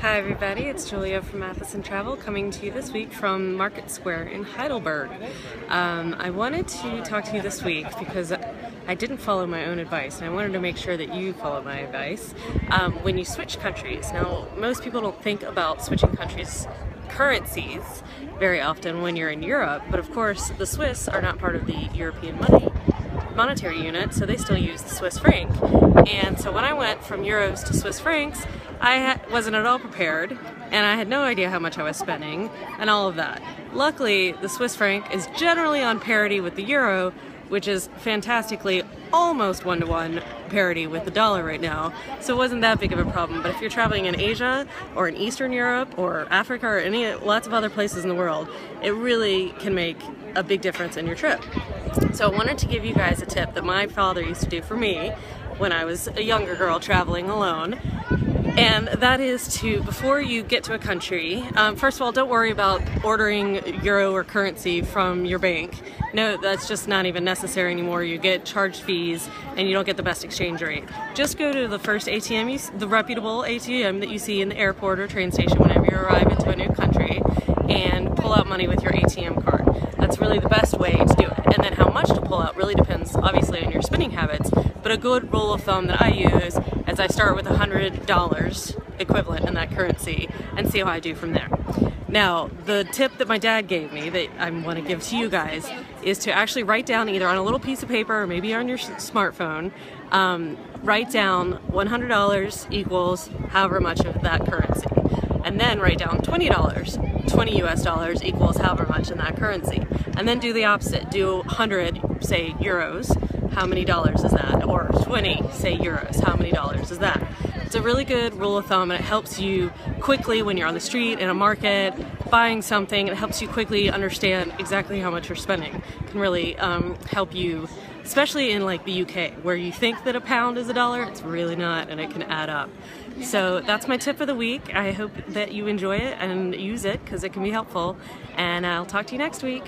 Hi everybody, it's Julia from Matheson Travel coming to you this week from Market Square in Heidelberg. I wanted to talk to you this week because I didn't follow my own advice, and I wanted to make sure that you follow my advice when you switch countries. Now, most people don't think about switching currencies very often when you're in Europe, but of course the Swiss are not part of the European monetary unit, so they still use the Swiss franc. And so when I went from euros to Swiss francs, I wasn't at all prepared, and I had no idea how much I was spending and all of that. Luckily, the Swiss franc is generally on parity with the euro, which is fantastically almost one-to-one parity with the dollar right now, so it wasn't that big of a problem. But if you're traveling in Asia or in Eastern Europe or Africa or lots of other places in the world, it really can make a big difference in your trip. So I wanted to give you guys a tip that my father used to do for me when I was a younger girl traveling alone. And that is to, before you get to a country, first of all, don't worry about ordering euro or currency from your bank. No, that's just not even necessary anymore. You get charged fees and you don't get the best exchange rate. Just go to the first ATM, the reputable ATM that you see in the airport or train station whenever you arrive into a new country, and pull out money with your ATM card. That's really the best way to do it. And then how much to pull out really depends obviously on your spending habits, but a good rule of thumb that I use is I start with $100 equivalent in that currency and see how I do from there. Now, the tip that my dad gave me that I want to give to you guys is to actually write down, either on a little piece of paper or maybe on your smartphone, write down $100 equals however much of that currency. And then write down $20, 20 US dollars equals however much in that currency. And then do the opposite. Do 100, say, euros, how many dollars is that? Or 20, say, euros, how many dollars is that? It's a really good rule of thumb, and it helps you quickly when you're on the street, in a market, buying something. It helps you quickly understand exactly how much you're spending. It can really help you, especially in like the UK, where you think that a pound is a dollar. It's really not, and it can add up. So that's my tip of the week. I hope that you enjoy it and use it because it can be helpful, and I'll talk to you next week.